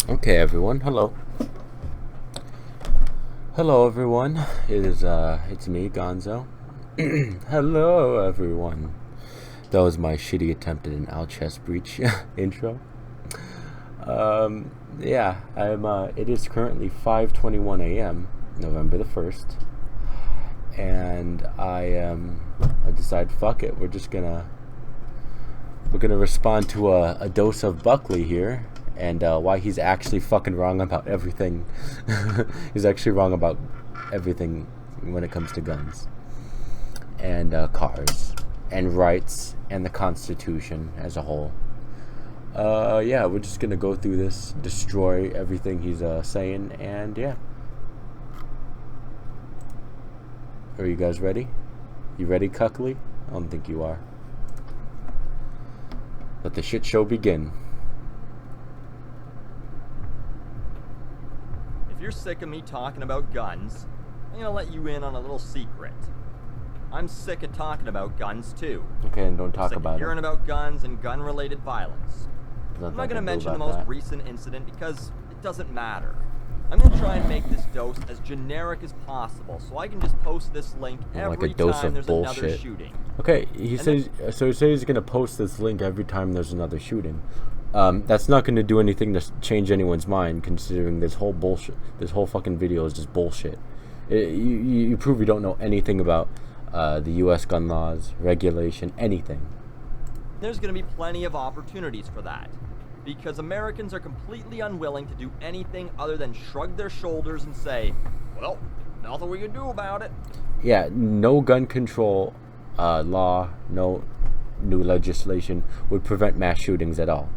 Okay, everyone. Hello. Hello, everyone. It's me, Gonzo. Hello, everyone. That was my shitty attempt at an Al chest breach intro. Yeah, it is currently 5:21 a.m., November the 1st, and I decided, fuck it, we're gonna respond to a dose of Buckley here, and why he's actually fucking wrong about everything. He's actually wrong about everything when it comes to guns and cars and rights and the Constitution as a whole. Yeah, we're just gonna go through this, destroy everything he's saying, and yeah. Are you guys ready? You ready, Cuckley? I don't think you are. Let the shit show begin. If you're sick of me talking about guns, I'm gonna let you in on a little secret. I'm sick of talking about guns too. Okay, and don't talk sick about of hearing about guns and gun-related violence. I'm not gonna mention the most recent incident because it doesn't matter. I'm gonna try and make this dose as generic as possible, so I can just post this link every time there's another shooting. Okay, he says he's gonna post this link every time there's another shooting. That's not gonna do anything to change anyone's mind, considering this whole bullshit. This whole fucking video is just bullshit. You prove you don't know anything about the U.S. gun laws, regulation, anything. There's gonna be plenty of opportunities for that, because Americans are completely unwilling to do anything other than shrug their shoulders and say, well, nothing we can do about it. Yeah, no gun control law, no new legislation would prevent mass shootings at all.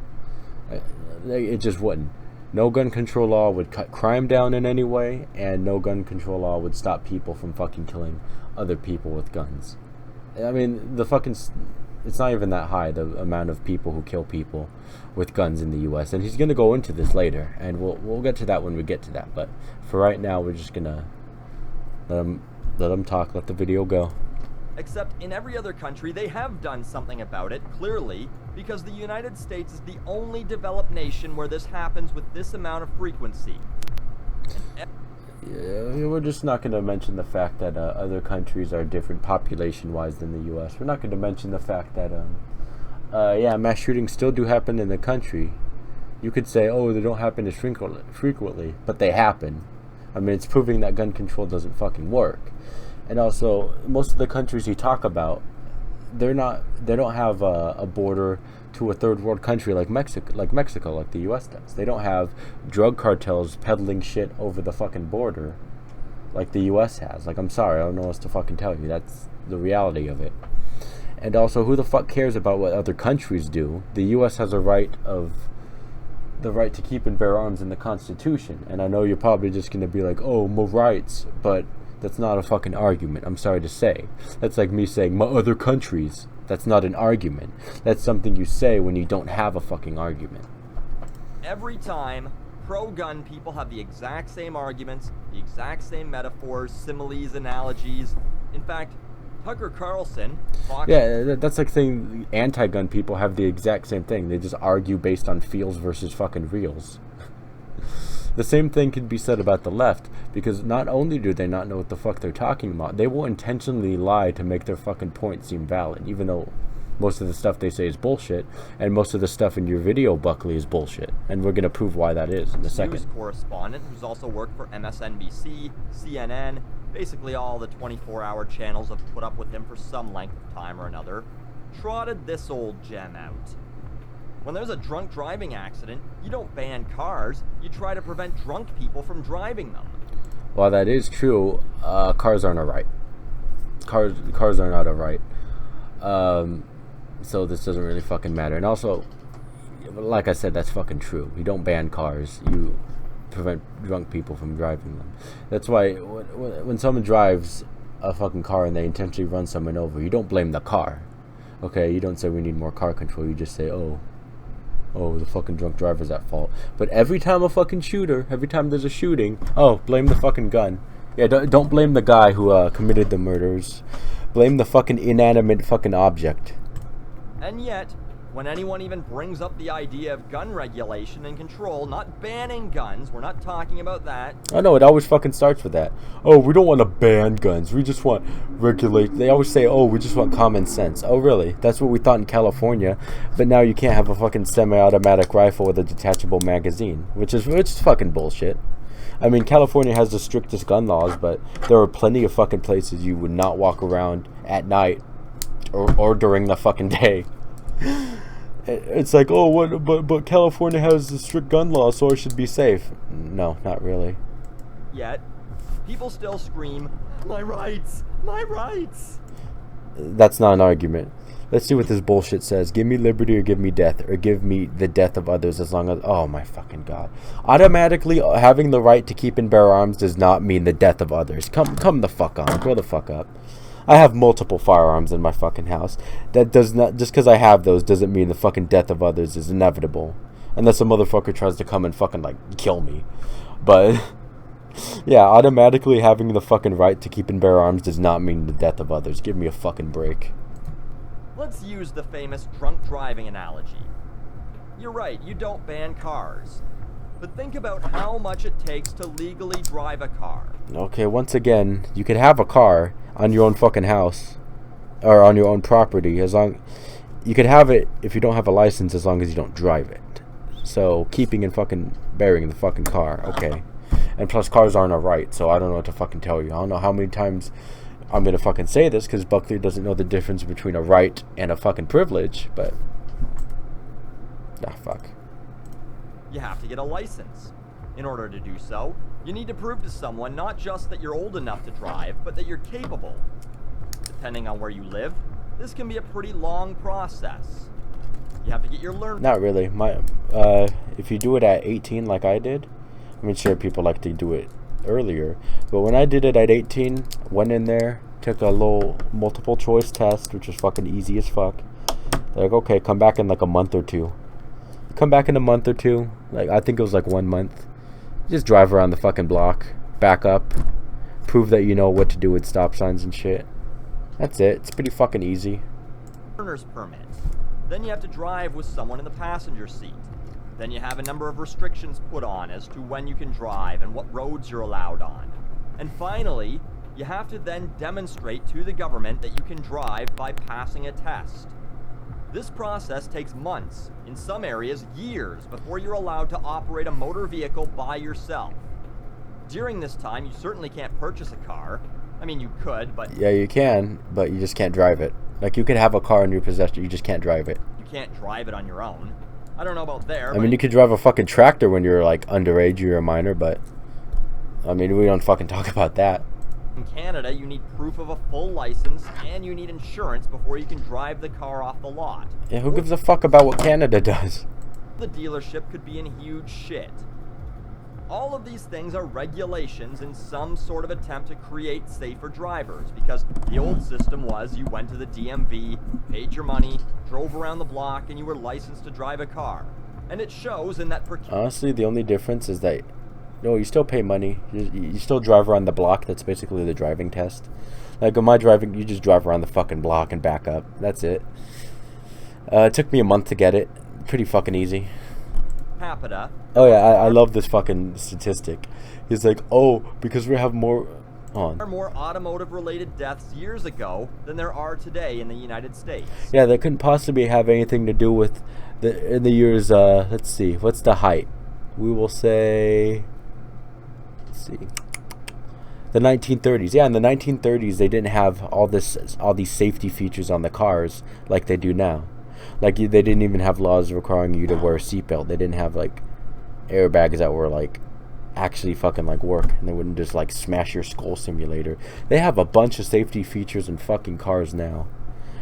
It just wouldn't. No gun control law would cut crime down in any way, and no gun control law would stop people from fucking killing other people with guns. I mean, it's not even that high, the amount of people who kill people with guns in the U.S. And he's going to go into this later, and we'll get to that when we get to that. But for right now, we're just going to let him talk, let the video go. Except in every other country, they have done something about it, clearly, because the United States is the only developed nation where this happens with this amount of frequency. Yeah, we're just not going to mention the fact that other countries are different population-wise than the U.S. We're not going to mention the fact that, yeah, mass shootings still do happen in the country. You could say, oh, they don't happen as frequently, but they happen. I mean, it's proving that gun control doesn't fucking work. And also, most of the countries you talk about, they don't have a border to a third world country like Mexico, like the U.S. does. They don't have drug cartels peddling shit over the fucking border like the U.S. has. Like, I'm sorry, I don't know what else to fucking tell you. That's the reality of it. And also, who the fuck cares about what other countries do? The U.S. has the right to keep and bear arms in the Constitution. And I know you're probably just going to be like, oh, more rights, but that's not a fucking argument, I'm sorry to say. That's like me saying, my other countries. That's not an argument. That's something you say when you don't have a fucking argument. Every time, pro-gun people have the exact same arguments, the exact same metaphors, similes, analogies. In fact, Tucker Carlson... Yeah, that's like saying anti-gun people have the exact same thing. They just argue based on feels versus fucking reals. The same thing could be said about the left, because not only do they not know what the fuck they're talking about, they will intentionally lie to make their fucking point seem valid, even though most of the stuff they say is bullshit, and most of the stuff in your video, Buckley, is bullshit. And we're going to prove why that is in a second. News correspondent who's also worked for MSNBC, CNN, basically all the 24-hour channels have put up with him for some length of time or another, trotted this old gem out. When there's a drunk driving accident, you don't ban cars, you try to prevent drunk people from driving them. While that is true, cars aren't a right. Cars are not a right. So this doesn't really fucking matter. And also, like I said, that's fucking true. You don't ban cars, you prevent drunk people from driving them. That's why when someone drives a fucking car and they intentionally run someone over, you don't blame the car. Okay, you don't say we need more car control, you just say, oh, the fucking drunk driver's at fault. But every time every time there's a shooting, oh, blame the fucking gun. Yeah, don't blame the guy who committed the murders. Blame the fucking inanimate fucking object. And yet, when anyone even brings up the idea of gun regulation and control, not banning guns, we're not talking about that. I know, it always fucking starts with that. Oh, we don't want to ban guns. We just want regulate. They always say, oh, we just want common sense. Oh, really? That's what we thought in California. But now you can't have a fucking semi-automatic rifle with a detachable magazine, which is fucking bullshit. I mean, California has the strictest gun laws, but there are plenty of fucking places you would not walk around at night or during the fucking day. It's like, oh, what? But California has a strict gun law, so I should be safe. No, not really. Yet, people still scream, "My rights, my rights." That's not an argument. Let's see what this bullshit says. Give me liberty or give me death, or give me the death of others as long as... Oh my fucking god. Automatically having the right to keep and bear arms does not mean the death of others. Come the fuck on. Grow the fuck up. I have multiple firearms in my fucking house. That does not... Just because I have those doesn't mean the fucking death of others is inevitable. Unless a motherfucker tries to come and fucking, like, kill me. But... Yeah, automatically having the fucking right to keep and bear arms does not mean the death of others. Give me a fucking break. Let's use the famous drunk driving analogy. You're right, you don't ban cars. But think about how much it takes to legally drive a car. Okay, once again, you could have a car on your own fucking house. Or on your own property. You could have it if you don't have a license as long as you don't drive it. So, keeping and fucking bearing the fucking car, okay. And plus, cars aren't a right, so I don't know what to fucking tell you. I don't know how many times I'm gonna fucking say this, because Buckley doesn't know the difference between a right and a fucking privilege, but... Ah, fuck. You have to get a license. In order to do so, you need to prove to someone not just that you're old enough to drive, but that you're capable. Depending on where you live, this can be a pretty long process. You have to get your learn... Not really. If you do it at 18 like I did, I mean, sure, people like to do it earlier, but when I did it at 18, went in there, took a little multiple choice test, which was fucking easy as fuck. They're like, okay, come back in like a month or two. Come back in a month or two, like I think it was like 1 month. Just drive around the fucking block, back up, prove that you know what to do with stop signs and shit. That's it. It's pretty fucking easy. Learner's permit. Then you have to drive with someone in the passenger seat. Then you have a number of restrictions put on as to when you can drive and what roads you're allowed on. And finally, you have to then demonstrate to the government that you can drive by passing a test. This process takes months, in some areas years, before you're allowed to operate a motor vehicle by yourself. During this time, you certainly can't purchase a car. I mean, you could, but... Yeah, you can, but you just can't drive it. Like, you could have a car in your possession, you just can't drive it. You can't drive it on your own. I don't know about there. I mean, you could drive a fucking tractor when you're, like, underage or you're a minor, but... I mean, we don't fucking talk about that. In Canada, you need proof of a full license, and you need insurance before you can drive the car off the lot. Yeah, who gives a fuck about what Canada does? The dealership could be in huge shit. All of these things are regulations in some sort of attempt to create safer drivers, because the old system was you went to the DMV, paid your money, drove around the block, and you were licensed to drive a car. And it shows in that... Honestly, the only difference is that... No, you still pay money. You still drive around the block. That's basically the driving test. Like, on my driving, you just drive around the fucking block and back up. That's it. It took me a month to get it. Pretty fucking easy. Capita. Oh, yeah, I love this fucking statistic. He's like, oh, because we have more... There are more automotive-related deaths years ago than there are today in the United States. Yeah, that couldn't possibly have anything to do with... in the years, let's see, what's the height? We will say... See, the 1930s. Yeah, in the 1930s they didn't have all these safety features on the cars like they do now. Like, they didn't even have laws requiring you to wear a seatbelt. They didn't have like airbags that were like actually fucking like work, and they wouldn't just like smash your skull simulator. They have a bunch of safety features in fucking cars now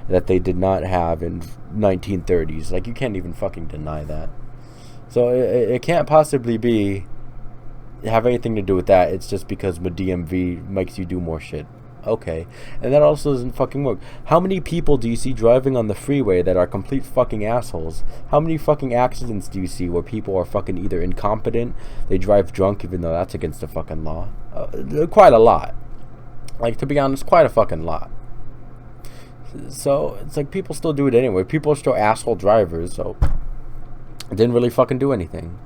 that they did not have in 1930s. Like, you can't even fucking deny that. So it can't possibly be have anything to do with that. It's just because the DMV makes you do more shit. Okay. And that also doesn't fucking work. How many people do you see driving on the freeway that are complete fucking assholes? How many fucking accidents do you see where people are fucking either incompetent, they drive drunk even though that's against the fucking law? Quite a lot. Like, to be honest, quite a fucking lot. So it's like people still do it anyway. People are still asshole drivers, so it didn't really fucking do anything.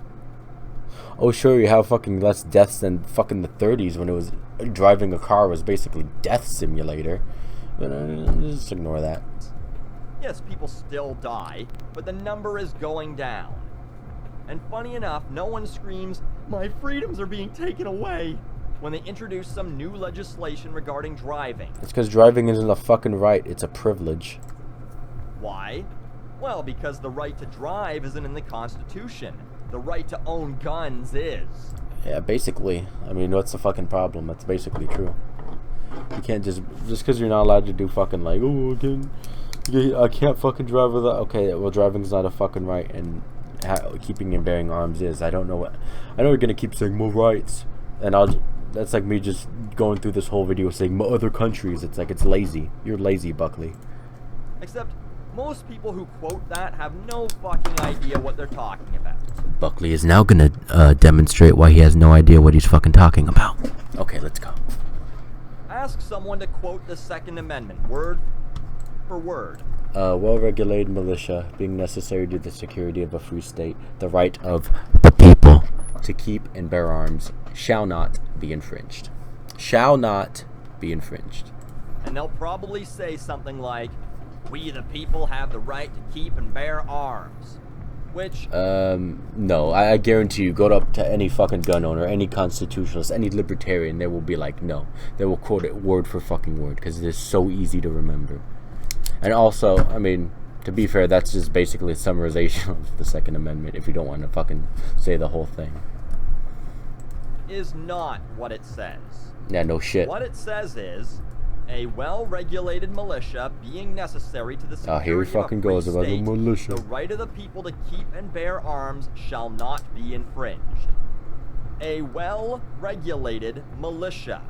Oh, sure, you have fucking less deaths than fucking the 30s when it was driving a car was basically death simulator. But just ignore that. Yes, people still die, but the number is going down. And funny enough, no one screams, "My freedoms are being taken away," when they introduce some new legislation regarding driving. It's because driving isn't a fucking right, it's a privilege. Why? Well, because the right to drive isn't in the Constitution. The right to own guns is. Yeah, basically. I mean, what's the fucking problem? That's basically true. You can't just because you're not allowed to do fucking like, oh, I can't fucking drive without. Okay, well, driving's not a fucking right, and keeping and bearing arms is. I don't know what. I know you're gonna keep saying more rights, and that's like me just going through this whole video saying more other countries. It's like it's lazy. You're lazy, Buckley. Except most people who quote that have no fucking idea what they're talking about. Buckley is now gonna demonstrate why he has no idea what he's fucking talking about. Okay, let's go. Ask someone to quote the Second Amendment, word for word. Well-regulated militia being necessary to the security of a free state, the right of the people to keep and bear arms shall not be infringed. Shall not be infringed. And they'll probably say something like, "We the people have the right to keep and bear arms." Which... no, I guarantee you, go up to any fucking gun owner, any constitutionalist, any libertarian, they will be like, no. They will quote it word for fucking word, because it is so easy to remember. And also, I mean, to be fair, that's just basically a summarization of the Second Amendment, if you don't want to fucking say the whole thing. Is not what it says. Yeah, no shit. What it says is, a well-regulated militia being necessary to the security here he fucking of a free goes about the state, militia. the right of the people to keep and bear arms shall not be infringed. A well-regulated militia.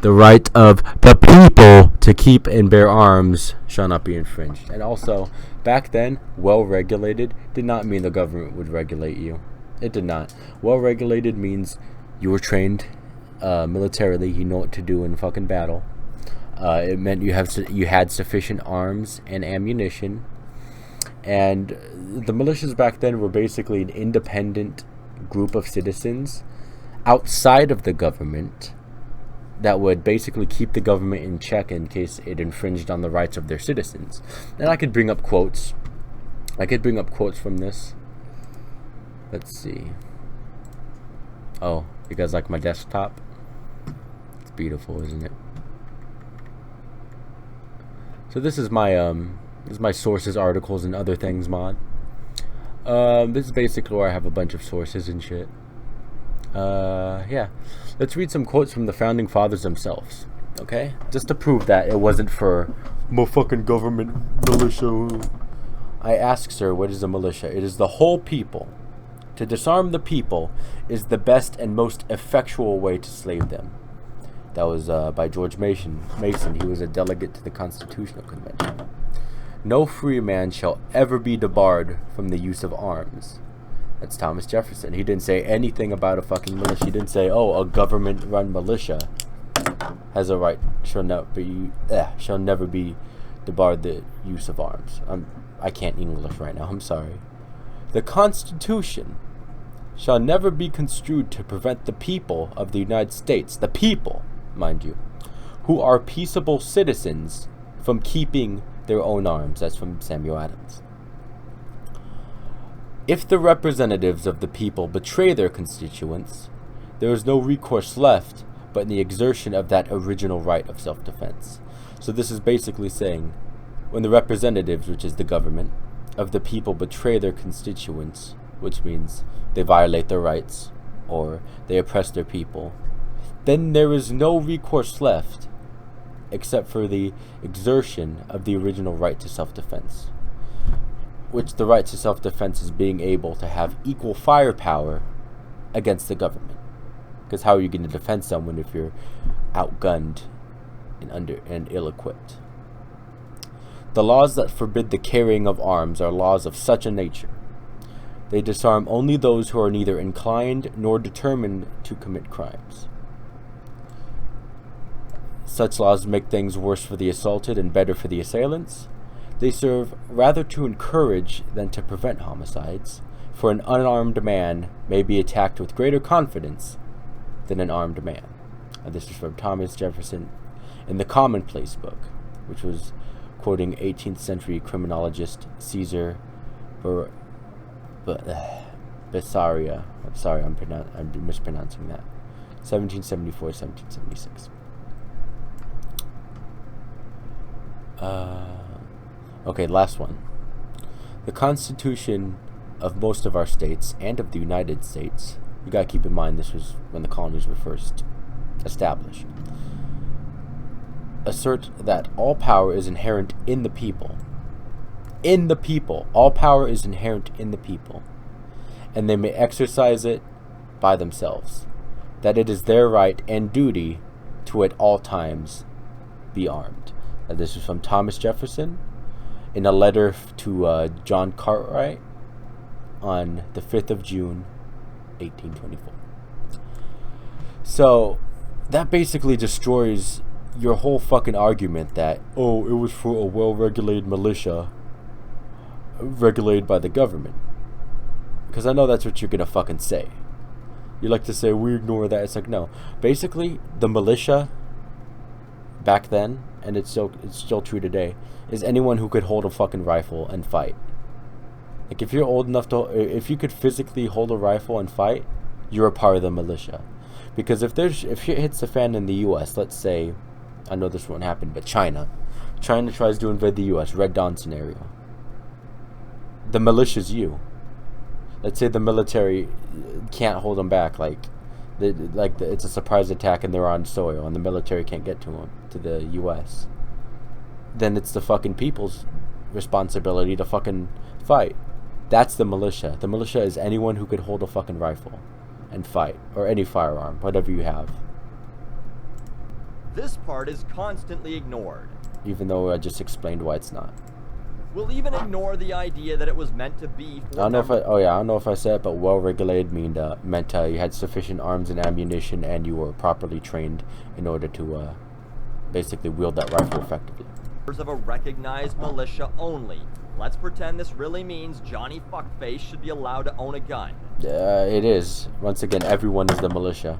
The right of the people to keep and bear arms shall not be infringed. And also, back then, well-regulated did not mean the government would regulate you. It did not. Well-regulated means you were trained militarily, you know what to do in fucking battle. It meant you had sufficient arms and ammunition, and the militias back then were basically an independent group of citizens outside of the government that would basically keep the government in check in case it infringed on the rights of their citizens. And I could bring up quotes. From this. Let's see. Oh, you guys like my desktop? It's beautiful, isn't it? So this is my sources, articles, and other things mod. This is basically where I have a bunch of sources and shit. Yeah. Let's read some quotes from the founding fathers themselves. Okay? Just to prove that it wasn't for fucking government militia. I ask, sir, what is a militia? It is the whole people. To disarm the people is the best and most effectual way to slay them. That was by George Mason. He was a delegate to the Constitutional Convention. No free man shall ever be debarred from the use of arms. That's Thomas Jefferson. He didn't say anything about a fucking militia. He didn't say, oh, a government-run militia has a right, shall never be debarred the use of arms. I can't English right now. I'm sorry. The Constitution shall never be construed to prevent the people of the United States, the people, mind you, who are peaceable citizens, from keeping their own arms. That's from Samuel Adams. If the representatives of the people betray their constituents, there is no recourse left but in the exertion of that original right of self-defense. So this is basically saying, when the representatives, which is the government, of the people betray their constituents, which means they violate their rights or they oppress their people, then there is no recourse left except for the exertion of the original right to self-defense, which the right to self-defense is being able to have equal firepower against the government. Because how are you going to defend someone if you're outgunned and ill-equipped? The laws that forbid the carrying of arms are laws of such a nature. They disarm only those who are neither inclined nor determined to commit crimes. such laws make things worse for the assaulted and better for the assailants. They serve rather to encourage than to prevent homicides, for an unarmed man may be attacked with greater confidence than an armed man. And this is from Thomas Jefferson in the Commonplace book, which was quoting 18th century criminologist Caesar Bessaria. I'm sorry, I'm mispronouncing that. 1774-1776. Okay, last one. The Constitution of most of our states and of the United States, you gotta keep in mind this was when the colonies were first established, assert that all power is inherent in the people. In the people. All power is inherent in the people, and they may exercise it by themselves. That it is their right and duty to at all times be armed. And this is from Thomas Jefferson in a letter to John Cartwright on the 5th of June, 1824. So that basically destroys your whole fucking argument that, oh, it was for a well-regulated militia regulated by the government. Because I know that's what you're gonna fucking say. You like to say, we ignore that. It's like, no. Basically, the militia back then, and it's still true today, is anyone who could hold a fucking rifle and fight. Like, if you're old enough to, if you could physically hold a rifle and fight, you're a part of the militia. Because if shit hits the fan in the U.S., let's say, I know this won't happen, but China tries to invade the U.S., Red Dawn scenario. The militia's you. Let's say the military can't hold them back, it's a surprise attack and they're on soil and the military can't get to them, to the U.S. Then it's the fucking people's responsibility to fucking fight. That's the militia. The militia is anyone who could hold a fucking rifle and fight, or any firearm, whatever you have. This part is constantly ignored. Even though I just explained why it's not. We'll even ignore the idea that it was meant to be for I don't know if I said it, but well-regulated meant you had sufficient arms and ammunition and you were properly trained in order to basically wield that rifle effectively. Of a recognized militia only. Let's pretend this really means Johnny Fuckface should be allowed to own a gun. It is. Once again, everyone is the militia.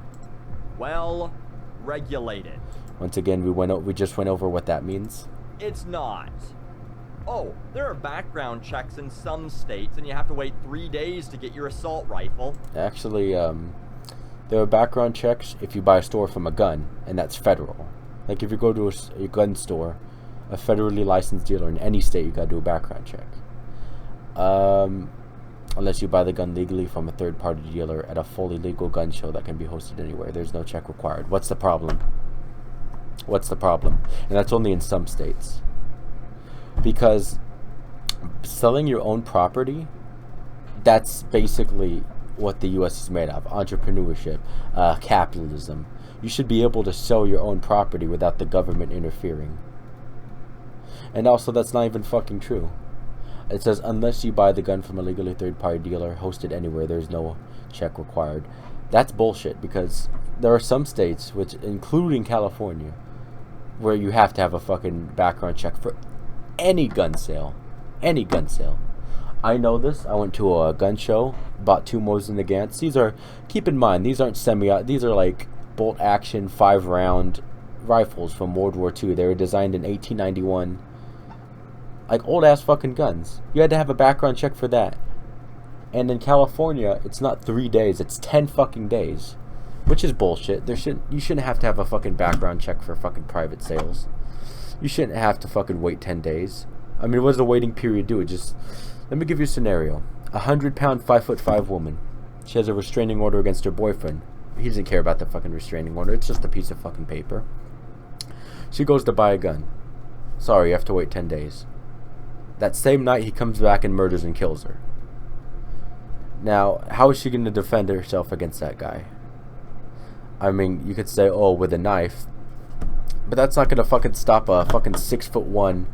Well, regulated. Once again, we just went over what that means. It's not. Oh, there are background checks in some states, and you have to wait 3 days to get your assault rifle. Actually, there are background checks if you buy a store from a gun, and that's federal. Like if you go to a gun store, a federally licensed dealer in any state, you gotta do a background check. Unless you buy the gun legally from a third-party dealer at a fully legal gun show that can be hosted anywhere. There's no check required. What's the problem? What's the problem? And that's only in some states. Because selling your own property, that's basically what the U.S. is made of. Entrepreneurship, capitalism. You should be able to sell your own property without the government interfering. And also, that's not even fucking true. It says, unless you buy the gun from a legally third-party dealer hosted anywhere, there's no check required. That's bullshit, because there are some states, which including California, where you have to have a fucking background check for any gun sale. Any gun sale. I know this. I went to a gun show, bought 2 Mosin Nagants. These are, keep in mind, these aren't these are like bolt action 5-round rifles from World War II. They were designed in 1891. Like old ass fucking guns. You had to have a background check for that. And in California, it's not 3 days, it's 10 fucking days. Which is bullshit. You shouldn't have to have a fucking background check for fucking private sales. You shouldn't have to fucking wait 10 days. I mean, what does the waiting period do? Let me give you a scenario. 100-pound, 5'5" woman. She has a restraining order against her boyfriend. He doesn't care about the fucking restraining order. It's just a piece of fucking paper. She goes to buy a gun. Sorry, you have to wait 10 days. That same night, he comes back and murders and kills her. Now, how is she going to defend herself against that guy? I mean, you could say, oh, with a knife. But that's not going to fucking stop a fucking 6'1",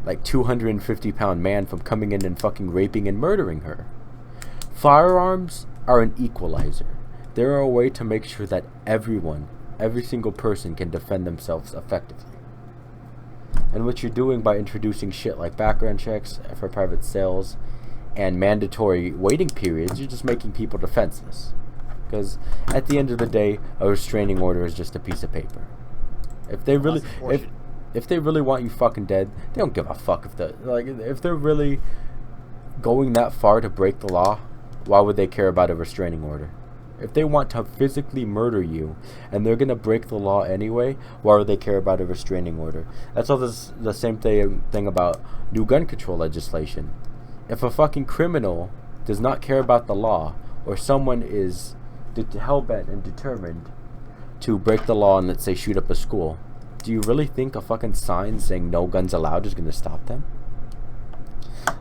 like 250-pound man from coming in and fucking raping and murdering her. Firearms are an equalizer. They're a way to make sure that everyone every single person can defend themselves effectively. And what you're doing by introducing shit like background checks for private sales and mandatory waiting periods, you're just making people defenseless. Because at the end of the day, a restraining order is just a piece of paper. If they really, if they really want you fucking dead, they don't give a fuck if they're really going that far to break the law. Why would they care about a restraining order? If they want to physically murder you and they're gonna break the law anyway, why would they care about a restraining order? That's all the same thing about new gun control legislation. If a fucking criminal does not care about the law, or someone is hell-bent and determined to break the law and, let's say, shoot up a school, do you really think a fucking sign saying no guns allowed is gonna stop them?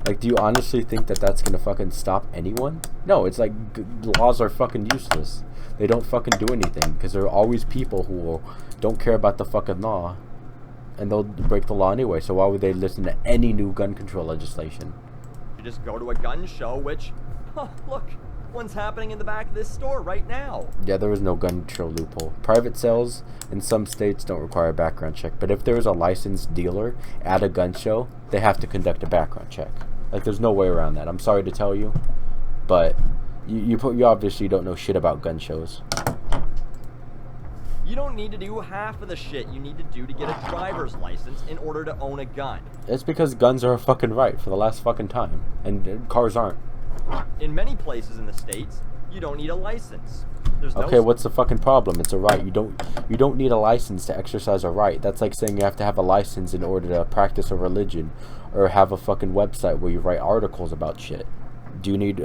Like, do you honestly think that that's gonna fucking stop anyone? No, it's like laws are fucking useless. They don't fucking do anything because there are always people who don't care about the fucking law, and they'll break the law anyway. So why would they listen to any new gun control legislation? You just go to a gun show, which, look, one's happening in the back of this store right now. Yeah, there is no gun control loophole. Private sales in some states don't require a background check, but if there is a licensed dealer at a gun show, they have to conduct a background check. Like, there's no way around that. I'm sorry to tell you, but you obviously don't know shit about gun shows. You don't need to do half of the shit you need to do to get a driver's license in order to own a gun. It's because guns are a fucking right for the last fucking time, and cars aren't. In many places in the States, you don't need a license. Okay, what's the fucking problem? It's a right. You don't need a license to exercise a right. That's like saying you have to have a license in order to practice a religion or have a fucking website where you write articles about shit. Do you need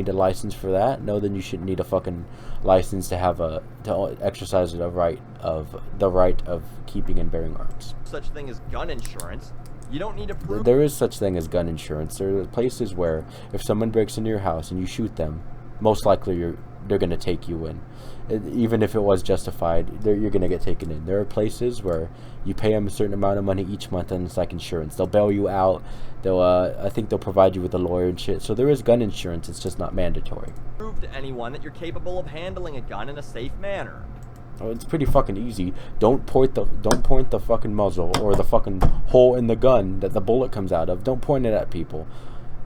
a license for that? No, then you shouldn't need a fucking license to exercise the right of keeping and bearing arms. Such thing as gun insurance. You don't need to prove. There is such thing as gun insurance. There are places where if someone breaks into your house and you shoot them, most likely they're going to take you in. Even if it was justified, you're going to get taken in. There are places where you pay them a certain amount of money each month, and it's like insurance. They'll bail you out. I think they'll provide you with a lawyer and shit. So there is gun insurance. It's just not mandatory. Prove to anyone that you're capable of handling a gun in a safe manner. Oh, it's pretty fucking easy. Don't point the fucking muzzle or the fucking hole in the gun that the bullet comes out of. Don't point it at people.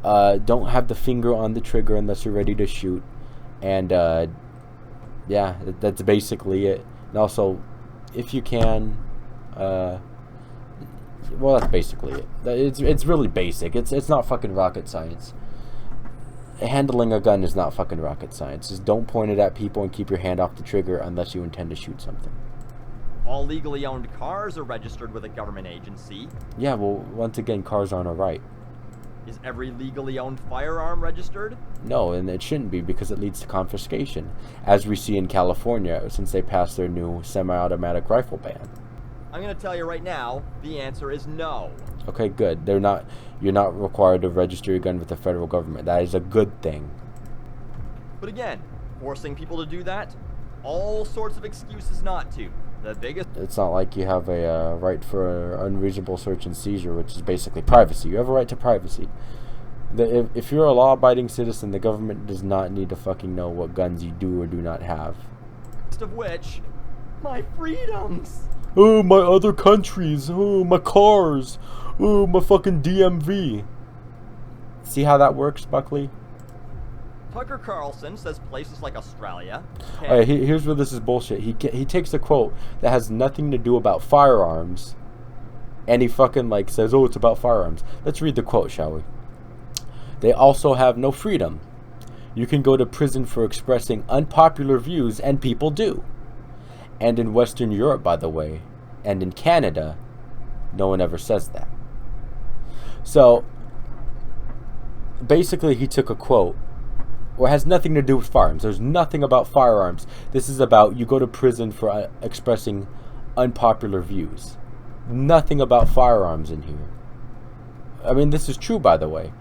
Don't have the finger on the trigger unless you're ready to shoot. And yeah, that's basically it. And also, if you can, well, that's basically it. It's really basic. It's not fucking rocket science. Handling a gun is not fucking rocket science. Just don't point it at people and keep your hand off the trigger unless you intend to shoot something. All legally owned cars are registered with a government agency. Yeah, well, once again, cars aren't a right. Is every legally owned firearm registered? No, and it shouldn't be because it leads to confiscation, as we see in California since they passed their new semi-automatic rifle ban. I'm going to tell you right now, the answer is no. Okay, good. You're not required to register your gun with the federal government. That is a good thing. But again, forcing people to do that, all sorts of excuses not to. The biggest... It's not like you have a right for unreasonable search and seizure, which is basically privacy. You have a right to privacy. If you're a law-abiding citizen, the government does not need to fucking know what guns you do or do not have. Of which, my freedoms. Oh, my other countries. Oh, my cars. Oh, my fucking DMV. See how that works, Buckley? Tucker Carlson says places like Australia... Alright, here's where this is bullshit. He takes a quote that has nothing to do about firearms, and he fucking says, oh, it's about firearms. Let's read the quote, shall we? They also have no freedom. You can go to prison for expressing unpopular views, and people do. And in Western Europe, by the way, and in Canada, no one ever says that. So, basically he took a quote where it has nothing to do with firearms. There's nothing about firearms. This is about you go to prison for expressing unpopular views. Nothing about firearms in here. I mean, this is true, by the way.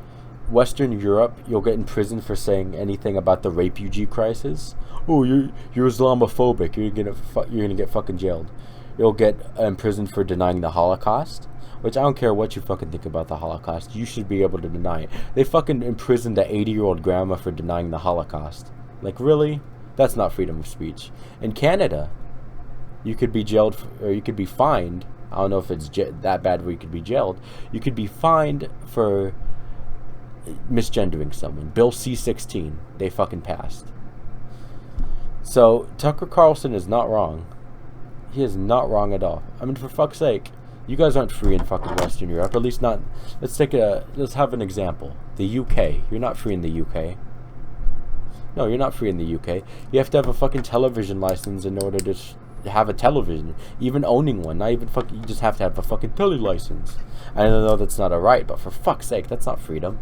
Western Europe, you'll get in prison for saying anything about the refugee crisis. Oh, you're Islamophobic. You're gonna get fucking jailed. You'll get imprisoned for denying the Holocaust, which I don't care what you fucking think about the Holocaust. You should be able to deny it. They fucking imprisoned an 80-year-old grandma for denying the Holocaust. Like, really? That's not freedom of speech. In Canada, You could be jailed, or you could be fined. I don't know if it's that bad where you could be jailed. You could be fined for misgendering someone. Bill C-16. They fucking passed. So, Tucker Carlson is not wrong. He is not wrong at all. I mean, for fuck's sake, you guys aren't free in fucking Western Europe. At least not... Let's have an example. The UK. You're not free in the UK. No, you're not free in the UK. You have to have a fucking television license in order to have a television. Even owning one. Not even fucking... You just have to have a fucking tele license. I know that's not a right, but for fuck's sake, that's not freedom.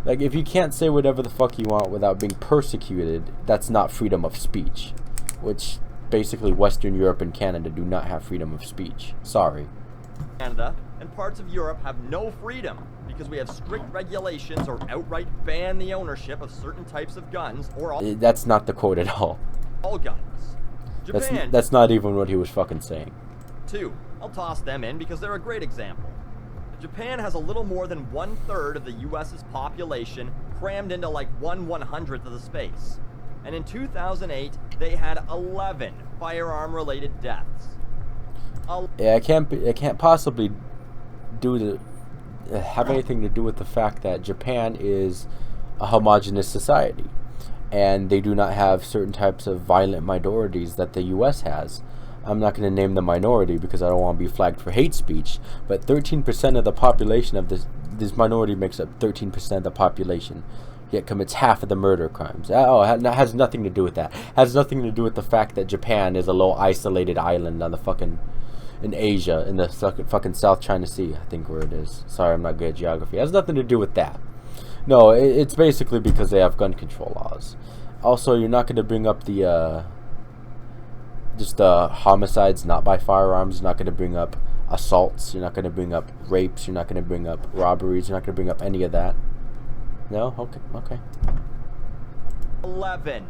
Like, if you can't say whatever the fuck you want without being persecuted, that's not freedom of speech. Which, basically, Western Europe and Canada do not have freedom of speech. Sorry. Canada and parts of Europe have no freedom because we have strict regulations or outright ban the ownership of certain types of guns or all... That's not the quote at all. All guns. Japan... That's not even what he was fucking saying. 2. I'll toss them in because they're a great example. Japan has a little more than 1/3 of the US's population crammed into like 1/100th of the space. And in 2008, they had 11 firearm-related deaths. Yeah, it can't possibly have anything to do with the fact that Japan is a homogenous society, and they do not have certain types of violent minorities that the U.S. has. I'm not going to name the minority because I don't want to be flagged for hate speech, but 13% of the population of this minority makes up 13% of the population, yet commits half of the murder crimes. Oh, it has nothing to do with that. It has nothing to do with the fact that Japan is a low isolated island on the fucking... in Asia, in the fucking South China Sea, I think where it is. Sorry, I'm not good at geography. It has nothing to do with that. No, it's basically because they have gun control laws. Also, you're not going to bring up the, just homicides not by firearms. You're not going to bring up assaults. You're not going to bring up rapes. You're not going to bring up robberies. You're not going to bring up any of that. No? Okay. 11.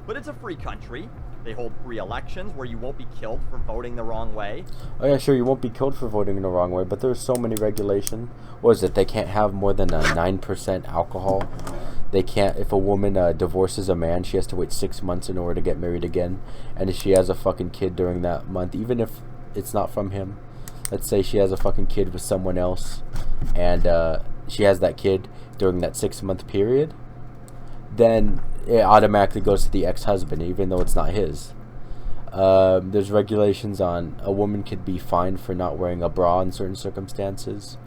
But it's a free country. They hold free elections where you won't be killed for voting the wrong way. Oh yeah, sure, you won't be killed for voting the wrong way, but there's so many regulations. What is it? They can't have more than 9% alcohol. They can't, if a woman divorces a man, she has to wait 6 months in order to get married again. And if she has a fucking kid during that month, even if it's not from him, let's say she has a fucking kid with someone else, and she has that kid during that 6-month period, then it automatically goes to the ex-husband, even though it's not his. There's regulations on a woman could be fined for not wearing a bra in certain circumstances.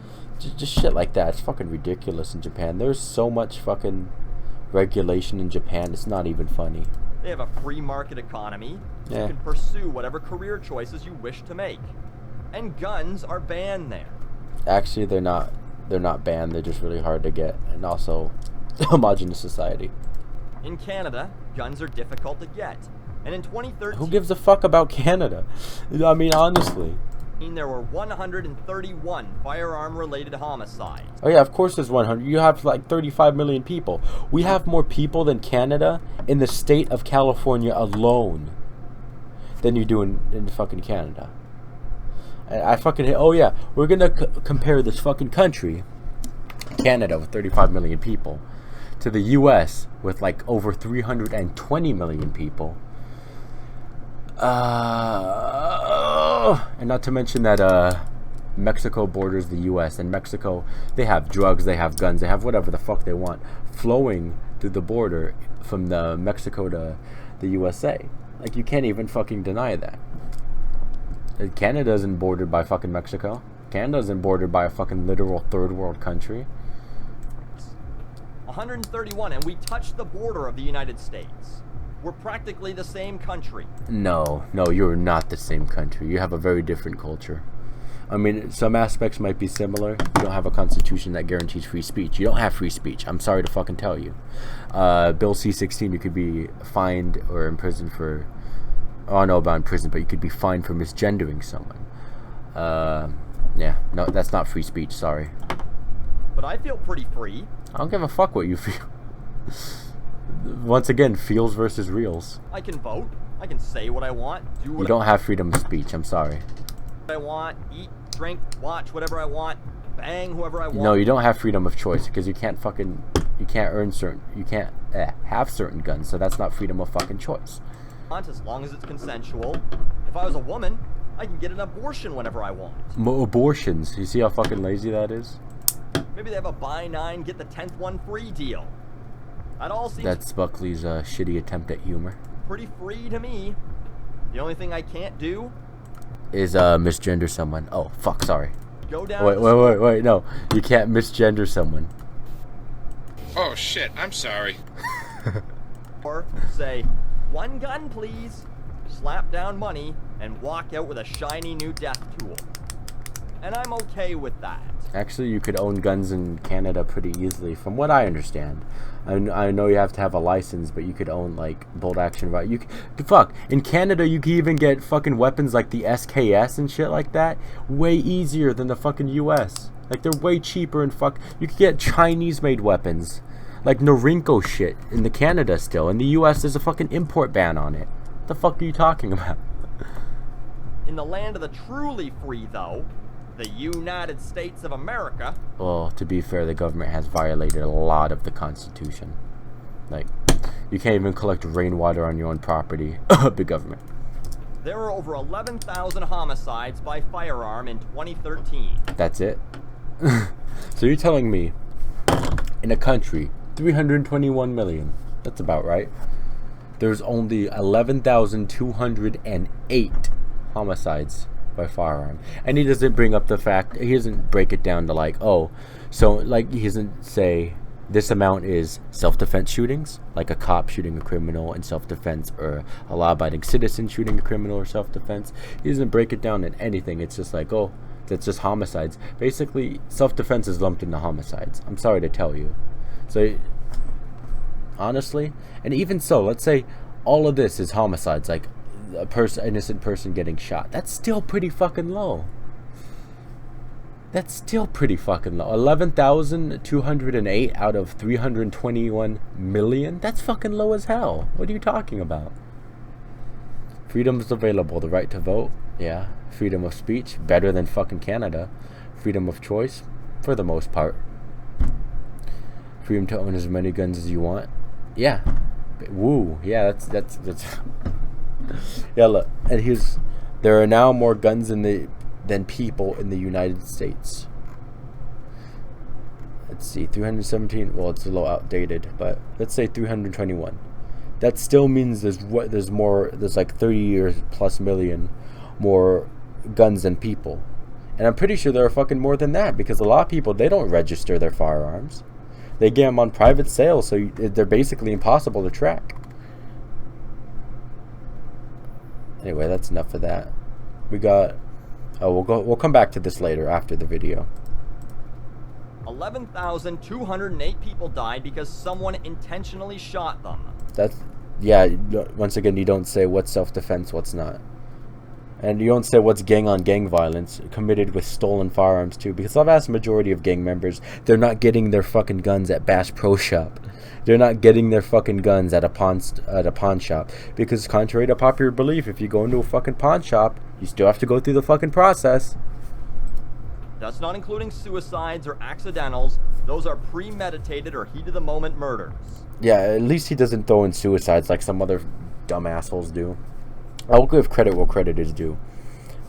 Just shit like that. It's fucking ridiculous in Japan. There's so much fucking regulation in Japan, it's not even funny. They have a free market economy, so Yeah. you can pursue whatever career choices you wish to make. And guns are banned there. Actually, they're not banned. They're just really hard to get, and also homogenous society. In Canada, guns are difficult to get. And in 2013, Who gives a fuck about Canada? I mean, honestly. there were 131 firearm-related homicides. Oh yeah, of course there's 100. You have like 35 million people. We have more people than Canada in the state of California alone than you do in fucking Canada. And I fucking... Oh yeah, we're gonna compare this fucking country, Canada with 35 million people, to the U.S. with like over 320 million people. And not to mention that Mexico borders the U.S. and Mexico, they have drugs, they have guns, they have whatever the fuck they want flowing through the border from the Mexico to the USA. Like, you can't even fucking deny that. Canada isn't bordered by fucking Mexico. Canada isn't bordered by a fucking literal third world country. 131, and we touched the border of the United States. We're practically the same country. No, you're not the same country. You have a very different culture. I mean, some aspects might be similar. You don't have a constitution that guarantees free speech. You don't have free speech. I'm sorry to fucking tell you. Bill C-16, you could be fined or imprisoned for... I don't know about in prison, but you could be fined for misgendering someone. Yeah, no, that's not free speech, sorry. But I feel pretty free. I don't give a fuck what you feel. Once again, feels versus reals. I can vote. I can say what I want. Do what You don't have freedom of speech, I'm sorry. I want. Eat, drink, watch whatever I want. Bang whoever I want. No, you don't have freedom of choice because you can't fucking... You can't have certain guns, so that's not freedom of fucking choice. as long as it's consensual. If I was a woman, I can get an abortion whenever I want. Abortions. You see how fucking lazy that is? Maybe they have a buy 9, get the 10th one free deal. That all seems... That's Buckley's shitty attempt at humor. Pretty free to me. The only thing I can't do... is misgender someone. Oh, fuck, sorry. Go down... Wait, no. You can't misgender someone. Oh, shit, I'm sorry. Or say, 1 gun, please. Slap down money and walk out with a shiny new death tool. And I'm okay with that. Actually, you could own guns in Canada pretty easily, from what I understand. I know you have to have a license, but you could own, like, bolt action. Fuck, in Canada, you can even get fucking weapons like the SKS and shit like that way easier than the fucking US. Like, they're way cheaper and you could get Chinese-made weapons. Like Norinco shit in the Canada still. In the US, there's a fucking import ban on it. What the fuck are you talking about? In the land of the truly free, though, the United States of America... Well, to be fair, the government has violated a lot of the Constitution. Like, you can't even collect rainwater on your own property. The government. There were over 11,000 homicides by firearm in 2013. That's it? So you're telling me, in a country, 321 million, that's about right, there's only 11,208 homicides by firearm. And he doesn't bring up the fact, he doesn't break it down to like, oh, so like he doesn't say this amount is self-defense shootings, like a cop shooting a criminal in self-defense, or a law-abiding citizen shooting a criminal or self-defense. He doesn't break it down in anything. It's just like, oh, that's just homicides. Basically, self-defense is lumped into homicides. I'm sorry to tell you. So, honestly, and even so, let's say all of this is homicides, like a innocent person getting shot. That's still pretty fucking low. That's still pretty fucking low. 11,208 out of 321 million? That's fucking low as hell. What are you talking about? Freedom is available. The right to vote? Yeah. Freedom of speech? Better than fucking Canada. Freedom of choice? For the most part. Freedom to own as many guns as you want? Yeah. Woo. Yeah, that's yeah, look. And there are now more guns than people in the United States. Let's see, 317. Well, it's a little outdated, but let's say 321. That still means there's like 30 or plus million more guns than people. And I'm pretty sure there are fucking more than that, because a lot of people, they don't register their firearms. They get them on private sale, so they're basically impossible to track. Anyway, that's enough of that. We got... Oh, we'll come back to this later after the video. 11,208 people died because someone intentionally shot them. Yeah, once again, you don't say what's self-defense, what's not. And you don't say what's gang-on-gang violence committed with stolen firearms, too. Because the vast majority of gang members, they're not getting their fucking guns at Bass Pro Shop. They're not getting their fucking guns at a pawn shop. Because contrary to popular belief, if you go into a fucking pawn shop, you still have to go through the fucking process. That's not including suicides or accidentals. Those are premeditated or heat-of-the-moment murders. Yeah, at least he doesn't throw in suicides like some other dumb assholes do. I'll give credit where credit is due.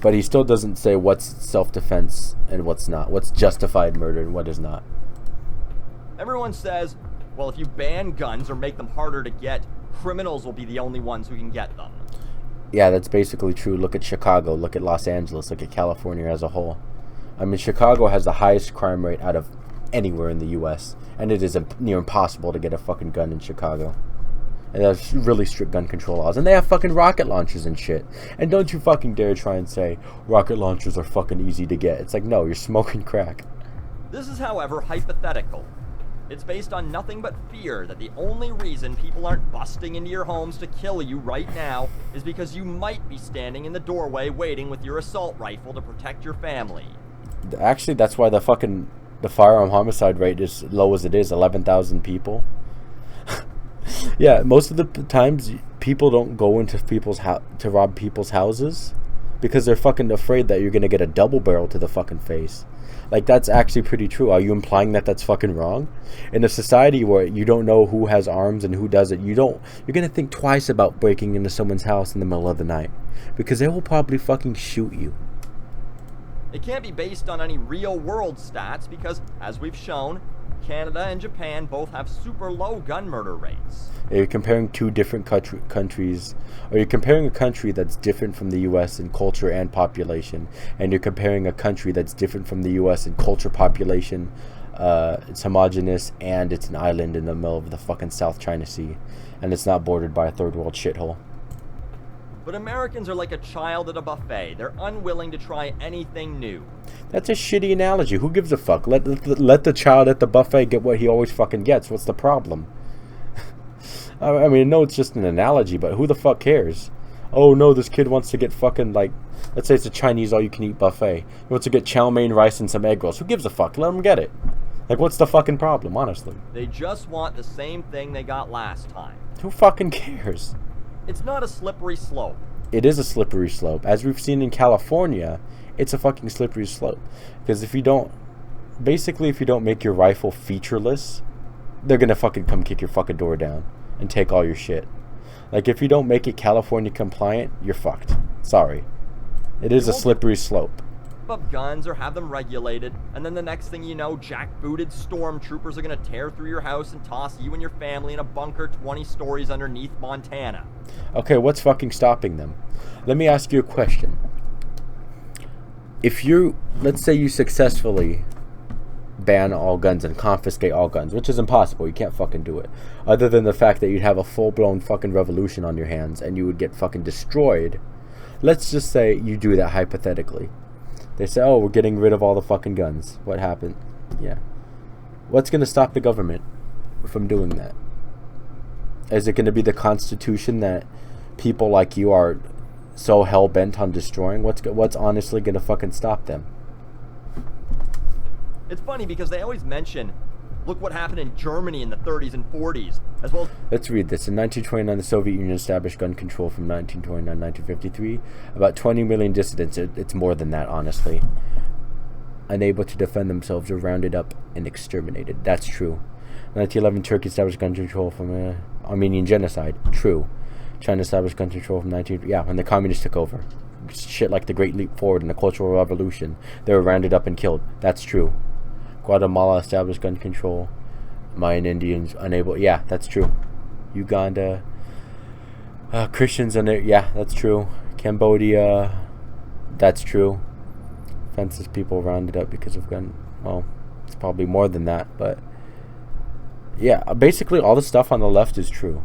But he still doesn't say what's self-defense and what's not. What's justified murder and what is not. Everyone says, well, if you ban guns or make them harder to get, criminals will be the only ones who can get them. Yeah, that's basically true. Look at Chicago. Look at Los Angeles. Look at California as a whole. I mean, Chicago has the highest crime rate out of anywhere in the U.S. And it is near impossible to get a fucking gun in Chicago. And there's really strict gun control laws. And they have fucking rocket launchers and shit. And don't you fucking dare try and say rocket launchers are fucking easy to get. It's like, no, you're smoking crack. This is, however, hypothetical. It's based on nothing but fear that the only reason people aren't busting into your homes to kill you right now is because you might be standing in the doorway waiting with your assault rifle to protect your family. Actually, that's why the firearm homicide rate is low as it is, 11,000 people. Yeah, most of the times people don't go into to rob people's houses because they're fucking afraid that you're gonna get a double barrel to the fucking face. Like, that's actually pretty true. Are you implying that that's fucking wrong? In a society where you don't know who has arms and who doesn't, you're gonna think twice about breaking into someone's house in the middle of the night, because they will probably fucking shoot you. It can't be based on any real-world stats because, as we've shown, Canada and Japan both have super low gun murder rates. You're comparing two different countries, or you're comparing a country that's different from the U.S. in culture and population, and you're comparing a country that's different from the U.S. in culture, population, it's homogenous, and it's an island in the middle of the fucking South China Sea, and it's not bordered by a third world shithole. But Americans are like a child at a buffet. They're unwilling to try anything new. That's a shitty analogy. Who gives a fuck? Let the child at the buffet get what he always fucking gets. What's the problem? I mean, no, it's just an analogy, but who the fuck cares? Oh no, this kid wants to get fucking, like, let's say it's a Chinese all-you-can-eat buffet. He wants to get chow mein, rice, and some egg rolls. Who gives a fuck? Let him get it. Like, what's the fucking problem, honestly? They just want the same thing they got last time. Who fucking cares? It's not a slippery slope. It is a slippery slope. As we've seen in California, it's a fucking slippery slope. Because if you don't make your rifle featureless, they're gonna fucking come kick your fucking door down and take all your shit. Like, if you don't make it California compliant, you're fucked. Sorry. It is a slippery slope. Up guns or have them regulated, and then the next thing you know, jackbooted stormtroopers are gonna tear through your house and toss you and your family in a bunker 20 stories underneath Montana. Okay, what's fucking stopping them? Let me ask you a question. If let's say you successfully ban all guns and confiscate all guns, which is impossible, you can't fucking do it, other than the fact that you'd have a full-blown fucking revolution on your hands and you would get fucking destroyed. Let's just say you do that hypothetically. They say, oh, we're getting rid of all the fucking guns. What happened? Yeah. What's going to stop the government from doing that? Is it going to be the Constitution that people like you are so hell-bent on destroying? What's honestly going to fucking stop them? It's funny because they always mention, look what happened in Germany in the 30s and 40s, as well as... Let's read this. In 1929, the Soviet Union established gun control from 1929 to 1953. About 20 million dissidents, it's more than that, honestly, unable to defend themselves, were rounded up and exterminated. That's true. 1911, Turkey established gun control from Armenian genocide. True. China established gun control from when the communists took over. Shit like the Great Leap Forward and the Cultural Revolution. They were rounded up and killed. That's true. Guatemala established gun control. Mayan Indians unable. Yeah, that's true. Uganda. Christians in it. Yeah, that's true. Cambodia. That's true. Fences people rounded up because of gun. Well, it's probably more than that, but yeah, basically all the stuff on the left is true.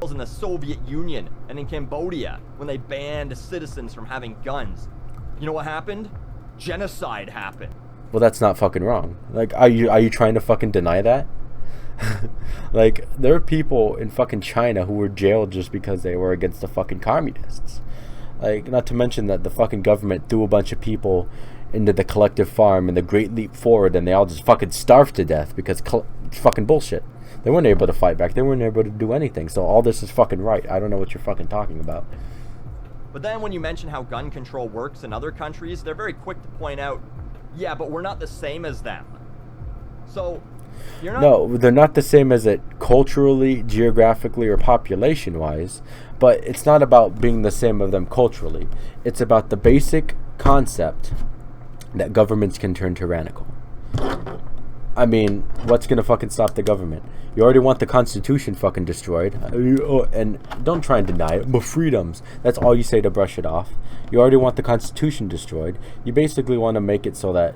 In the Soviet Union and in Cambodia when they banned citizens from having guns. You know what happened? Genocide happened. Well, that's not fucking wrong. Like, are you trying to fucking deny that? Like, there are people in fucking China who were jailed just because they were against the fucking communists. Like, not to mention that the fucking government threw a bunch of people into the collective farm in the Great Leap Forward and they all just fucking starved to death because it's fucking bullshit. They weren't able to fight back. They weren't able to do anything. So all this is fucking right. I don't know what you're fucking talking about. But then when you mention how gun control works in other countries, they're very quick to point out, yeah, but we're not the same as them. So, you're not... No, they're not the same as it culturally, geographically, or population-wise. But it's not about being the same of them culturally. It's about the basic concept that governments can turn tyrannical. I mean, what's gonna fucking stop the government? You already want the Constitution fucking destroyed. And don't try and deny it. But freedoms. That's all you say to brush it off. You already want the Constitution destroyed. You basically want to make it so that,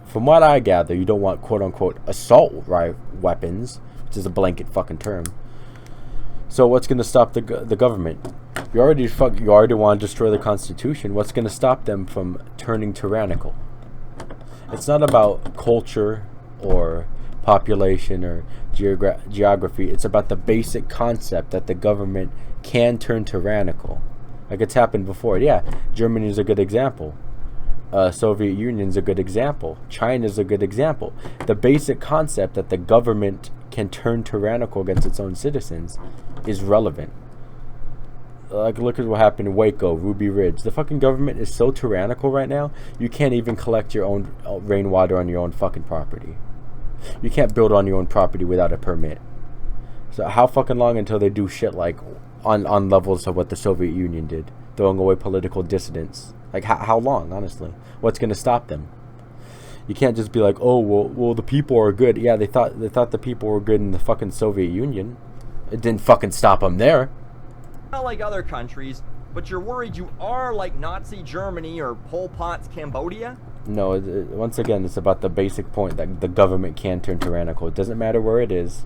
from what I gather, you don't want quote-unquote assault weapons, which is a blanket fucking term. So what's gonna stop the government? You already want to destroy the Constitution. What's gonna stop them from turning tyrannical? It's not about culture or population or geography. It's about the basic concept that the government can turn tyrannical. Like, it's happened before. Yeah, Germany is a good example. Soviet Union is a good example. China is a good example. The basic concept that the government can turn tyrannical against its own citizens is relevant. Like, look at what happened in Waco, Ruby Ridge. The fucking government is so tyrannical right now, you can't even collect your own rainwater on your own fucking property. You can't build on your own property without a permit. So how fucking long until they do shit like on levels of what the Soviet Union did, throwing away political dissidents? Like, how long, honestly? What's going to stop them? You can't just be like, oh, well, the people are good. Yeah, they thought the people were good in the fucking Soviet Union. It didn't fucking stop them there. Not like other countries, but you're worried you are like Nazi Germany or Pol Pot's Cambodia? No, once again, it's about the basic point that the government can turn tyrannical. It doesn't matter where it is.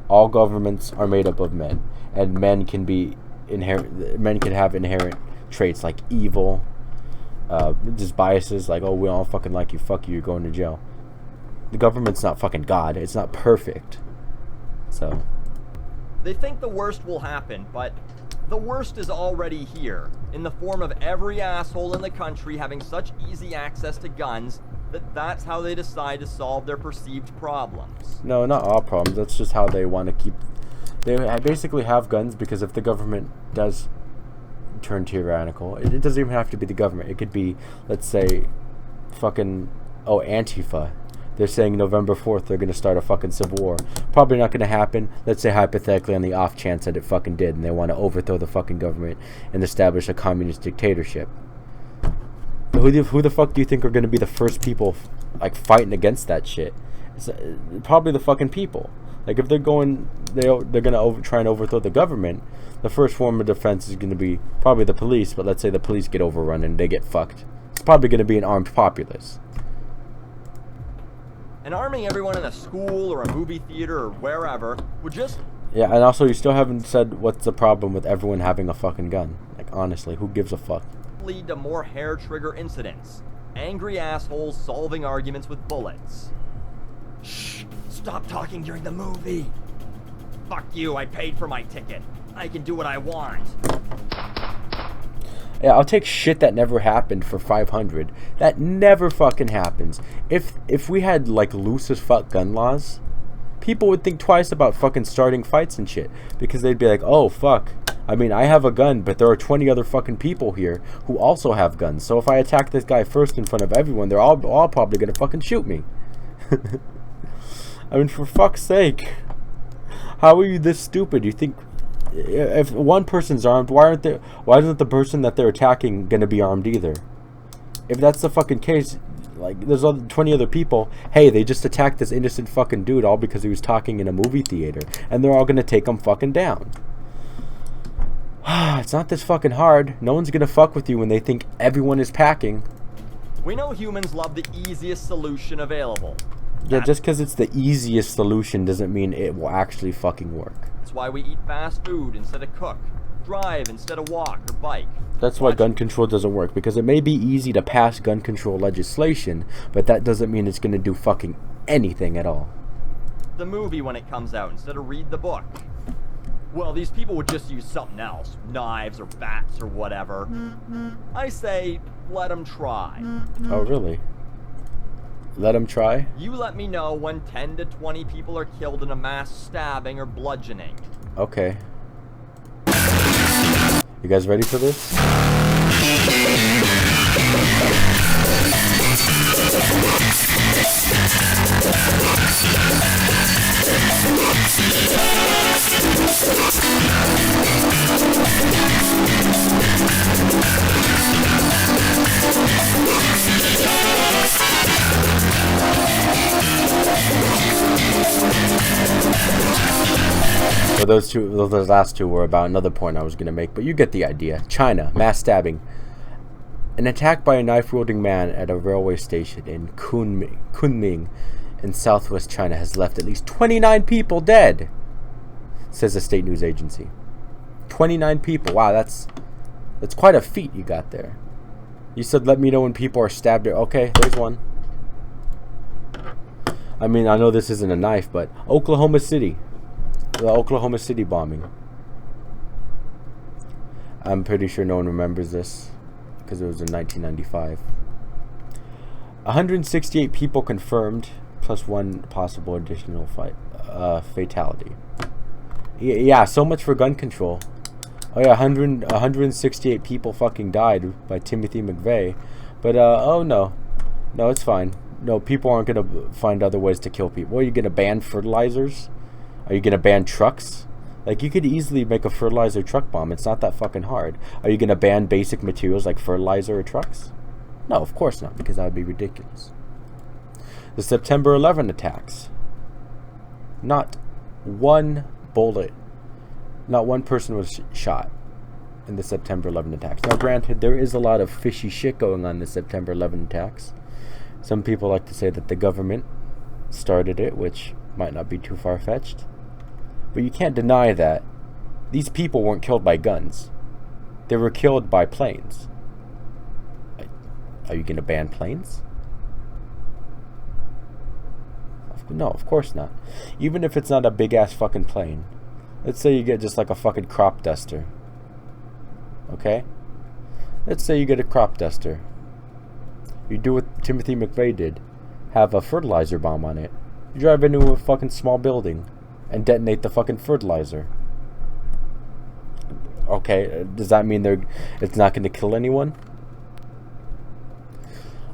All governments are made up of men, and men can have inherent traits like evil, just biases like, oh, we all fucking like you, fuck you, you're going to jail. The government's not fucking God. It's not perfect. So they think the worst will happen, but the worst is already here, in the form of every asshole in the country having such easy access to guns that's how they decide to solve their perceived problems. No, not all problems. That's just how they want to keep... They basically have guns because if the government does turn tyrannical, it doesn't even have to be the government. It could be, let's say, fucking... Oh, Antifa. They're saying November 4th they're going to start a fucking civil war. Probably not going to happen. Let's say hypothetically on the off chance that it fucking did and they want to overthrow the fucking government and establish a communist dictatorship. Who the fuck do you think are going to be the first people like fighting against that shit? It's probably the fucking people. Like if they're going to try and overthrow the government, the first form of defense is going to be probably the police, but let's say the police get overrun and they get fucked. It's probably going to be an armed populace. And arming everyone in a school or a movie theater or wherever would just... Yeah, and also you still haven't said what's the problem with everyone having a fucking gun. Like honestly, who gives a fuck? Lead to more hair trigger incidents. Angry assholes solving arguments with bullets. Shh! Stop talking during the movie! Fuck you, I paid for my ticket. I can do what I want. Yeah, I'll take shit that never happened for 500. That never fucking happens. If we had like loose as fuck gun laws, people would think twice about fucking starting fights and shit. Because they'd be like, oh fuck. I mean, I have a gun, but there are 20 other fucking people here who also have guns. So if I attack this guy first in front of everyone, they're all probably gonna fucking shoot me. I mean, for fuck's sake. How are you this stupid? You think if one person's armed, why isn't the person that they're attacking gonna be armed either? If that's the fucking case, like there's 20 other people, hey, they just attacked this innocent fucking dude all because he was talking in a movie theater, and they're all gonna take him fucking down. It's not this fucking hard. No one's gonna fuck with you when they think everyone is packing. We know humans love the easiest solution available. Yeah, just because it's the easiest solution doesn't mean it will actually fucking work. That's why we eat fast food instead of cook, drive instead of walk or bike. That's why gun control doesn't work, because it may be easy to pass gun control legislation, but that doesn't mean it's gonna do fucking anything at all. The movie when it comes out instead of read the book. Well, these people would just use something else, knives or bats or whatever. I say, let them try. Oh, really? Let them try? You let me know when 10 to 20 people are killed in a mass stabbing or bludgeoning. Okay. You guys ready for this? So those last two were about another point I was going to make, but you get the idea. China, mass stabbing. An attack by a knife-wielding man at a railway station in Kunming in southwest China has left at least 29 people dead, says a state news agency. 29 people. Wow, that's quite a feat you got there. You said let me know when people are stabbed. Okay, there's one. I mean, I know this isn't a knife, but Oklahoma City. The Oklahoma City bombing. I'm pretty sure no one remembers this because it was in 1995. 168 people confirmed, plus one possible additional fatality. Yeah, so much for gun control. Oh yeah, 168 people fucking died by Timothy McVeigh. But, oh no. No, it's fine. No, people aren't going to find other ways to kill people. Are you going to ban fertilizers? Are you going to ban trucks? Like, you could easily make a fertilizer truck bomb. It's not that fucking hard. Are you going to ban basic materials like fertilizer or trucks? No, of course not, because that would be ridiculous. The September 11 attacks. Not one bullet. Not one person was shot in the September 11 attacks. Now, granted, there is a lot of fishy shit going on in the September 11 attacks. Some people like to say that the government started it, which might not be too far-fetched. But you can't deny that these people weren't killed by guns. They were killed by planes. Are you going to ban planes? No, of course not. Even if it's not a big-ass fucking plane. Let's say you get just like a fucking crop duster. Okay? Let's say you get a crop duster. You do what Timothy McVeigh did. Have a fertilizer bomb on it. You drive into a fucking small building and detonate the fucking fertilizer. Okay, does that mean it's not going to kill anyone?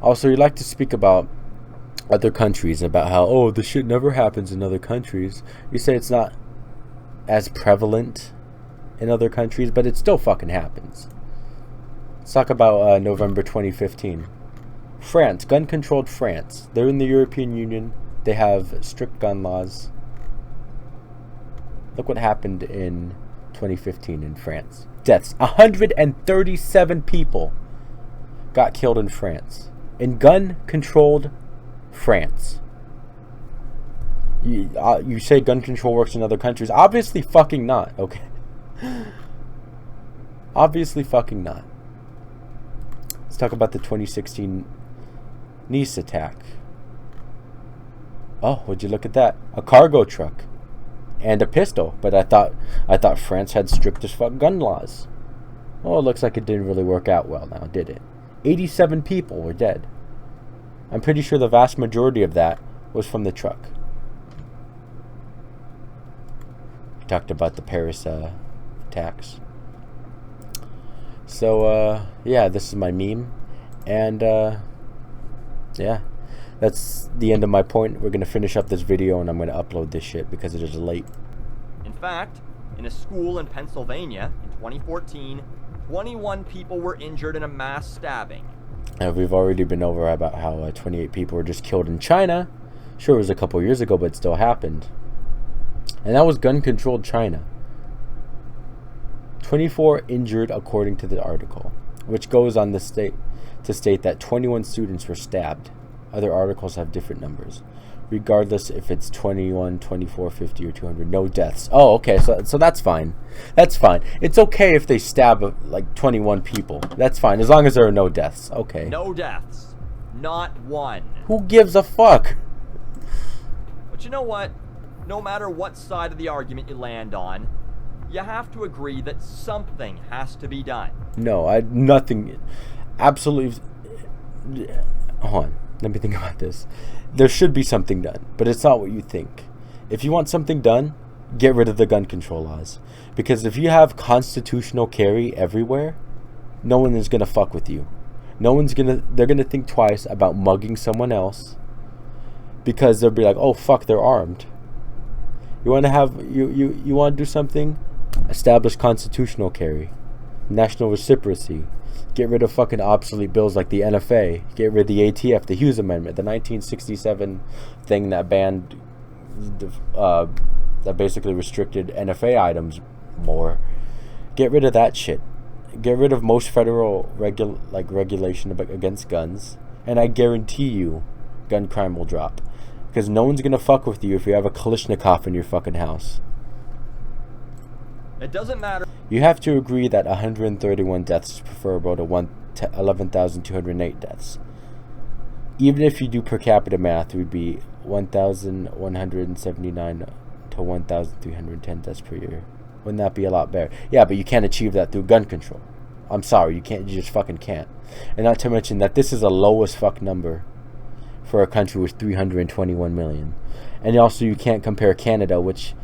Also, you like to speak about other countries, about how, oh, this shit never happens in other countries. You say it's not as prevalent in other countries, but it still fucking happens. Let's talk about November 2015. France, gun-controlled France. They're in the European Union. They have strict gun laws. Look what happened in 2015 in France. Deaths. 137 people got killed in France. In gun-controlled France. You say gun control works in other countries. Obviously fucking not, okay? Obviously fucking not. Let's talk about the 2016 Nice attack. Oh, would you look at that? A cargo truck and a pistol. But I thought France had strict as fuck gun laws. Oh, it looks like it didn't really work out well now, did it? 87 people were dead. I'm pretty sure the vast majority of that was from the truck. We talked about the Paris attacks. So, yeah, this is my meme. And, yeah, that's the end of my point. We're going to finish up this video and I'm going to upload this shit because it is late. In fact, in a school in Pennsylvania in 2014, 21 people were injured in a mass stabbing. We've already been over about how 28 people were just killed in China. Sure, it was a couple years ago, but it still happened. And that was gun-controlled China. 24 injured according to the article, which goes on to state that 21 students were stabbed. Other articles have different numbers. Regardless if it's 21, 24, 50, or 200, no deaths. Oh, okay, so that's fine. That's fine. It's okay if they stab like 21 people. That's fine, as long as there are no deaths. Okay. No deaths. Not one. Who gives a fuck? But you know what? No matter what side of the argument you land on, you have to agree that something has to be done. No, nothing. Absolutely. Hold on. Let me think about this. There should be something done, but it's not what you think. If you want something done, get rid of the gun control laws. Because if you have constitutional carry everywhere, no one is going to fuck with you. They're going to think twice about mugging someone else because they'll be like, oh fuck, they're armed. You want to do something? Establish constitutional carry. National reciprocity. Get rid of fucking obsolete bills like the NFA. Get rid of the ATF, the Hughes Amendment, the 1967 thing that banned, that basically restricted NFA items more. Get rid of that shit. Get rid of most federal regulation against guns, and I guarantee you, gun crime will drop. Because no one's gonna fuck with you if you have a Kalashnikov in your fucking house. It doesn't matter. You have to agree that 131 deaths is preferable to 11,208 deaths. Even if you do per capita math, it would be 1,179 to 1,310 deaths per year. Wouldn't that be a lot better? Yeah, but you can't achieve that through gun control. I'm sorry, you just fucking can't. And not to mention that this is the lowest fuck number for a country with 321 million. And also you can't compare Canada, which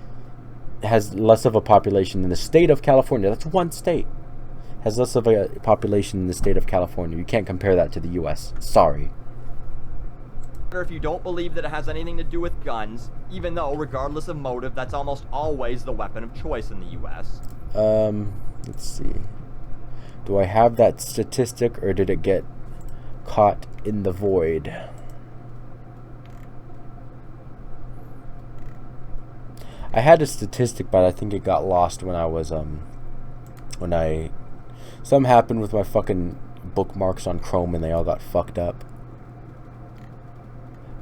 has less of a population than the state of California. That's one state. Has less of a population in the state of California. You can't compare that to the U.S. Sorry. If you don't believe that it has anything to do with guns, even though, regardless of motive, that's almost always the weapon of choice in the U.S. Let's see. Do I have that statistic, or did it get caught in the void? I had a statistic, but I think it got lost when I was, something happened with my fucking bookmarks on Chrome and they all got fucked up.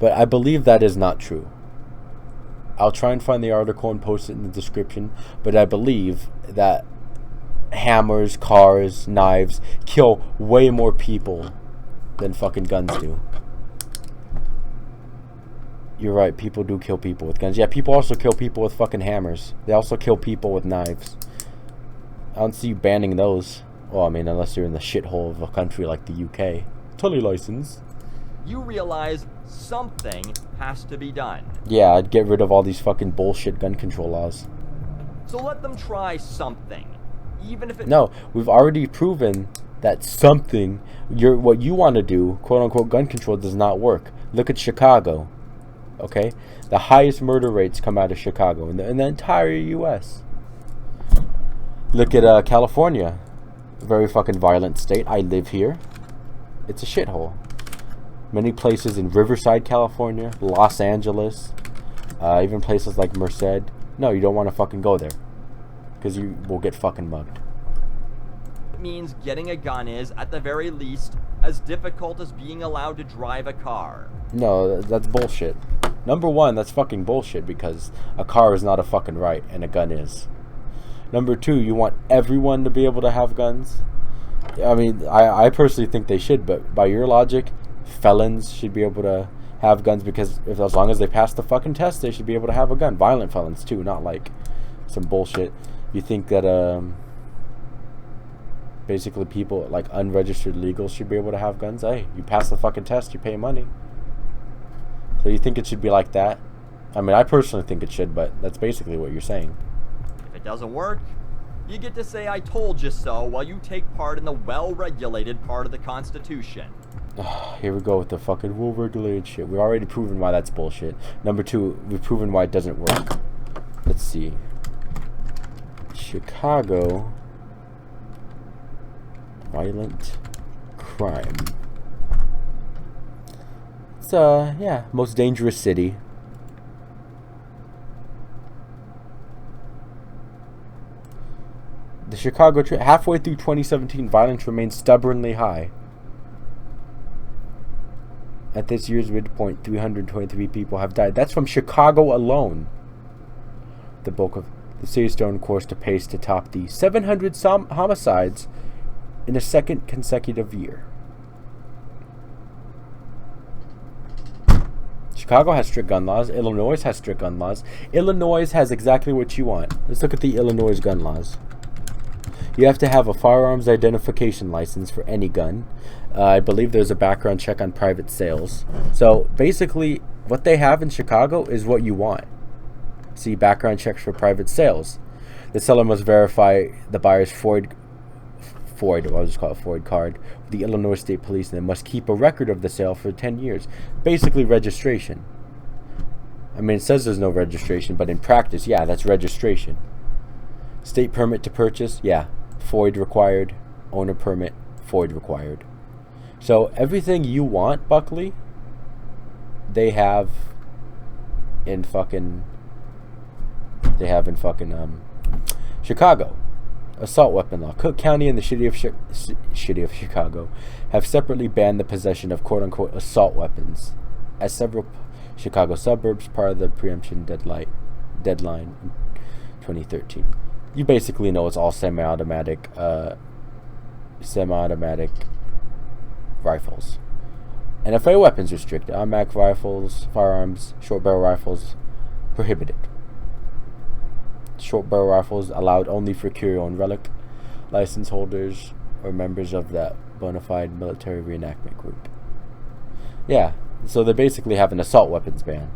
But I believe that is not true. I'll try and find the article and post it in the description, but I believe that hammers, cars, knives kill way more people than fucking guns do. You're right, people do kill people with guns. Yeah, people also kill people with fucking hammers. They also kill people with knives. I don't see you banning those. Well, I mean, unless you're in the shithole of a country like the UK. Totally licensed. You realize something has to be done. Yeah, I'd get rid of all these fucking bullshit gun control laws. So let them try something. Even if it... No, we've already proven that something, what you want to do, quote-unquote gun control, does not work. Look at Chicago. Okay? The highest murder rates come out of Chicago in the entire U.S. Look at California. Very fucking violent state. I live here. It's a shithole. Many places in Riverside, California, Los Angeles, even places like Merced. No, you don't want to fucking go there, because you will get fucking mugged. It means getting a gun is, at the very least, as difficult as being allowed to drive a car. No, that's bullshit. Number one, that's fucking bullshit, because a car is not a fucking right, and a gun is. Number two, you want everyone to be able to have guns? I mean, I personally think they should, but by your logic, felons should be able to have guns, because as long as they pass the fucking test, they should be able to have a gun. Violent felons too, not like some bullshit. You think that basically people like unregistered legals should be able to have guns? Hey, you pass the fucking test, you pay money. So you think it should be like that? I mean, I personally think it should, but that's basically what you're saying. If it doesn't work, you get to say I told you so while you take part in the well-regulated part of the Constitution. Here we go with the fucking well-regulated shit. We've already proven why that's bullshit. Number two, we've proven why it doesn't work. Let's see. Chicago. Violent crime. It's, yeah, most dangerous city. The Chicago, halfway through 2017, violence remains stubbornly high. At this year's midpoint, 323 people have died. That's from Chicago alone. The bulk of the city's still on course to pace to top the 700 homicides in a second consecutive year. Chicago has strict gun laws. Illinois has strict gun laws. Illinois has exactly what you want. Let's look at the Illinois gun laws. You have to have a firearms identification license for any gun. I believe there's a background check on private sales. So basically, what they have in Chicago is what you want. See, background checks for private sales. The seller must verify the buyer's FOID, I'll just call it FOID card, with the Illinois State Police, and they must keep a record of the sale for 10 years. Basically, registration. I mean, it says there's no registration, but in practice, yeah, that's registration. State permit to purchase, yeah, FOID required. Owner permit, FOID required. So everything you want, Buckley, they have in fucking Chicago. Assault weapon law. Cook County and the city of Chicago have separately banned the possession of quote-unquote assault weapons as several Chicago suburbs part of the preemption deadline in 2013. You basically know it's all semi-automatic rifles. NFA weapons restricted. Automatic rifles, firearms, short barrel rifles prohibited. Short barrel rifles allowed only for curio and relic license holders or members of that bona fide military reenactment group. Yeah, so they basically have an assault weapons ban.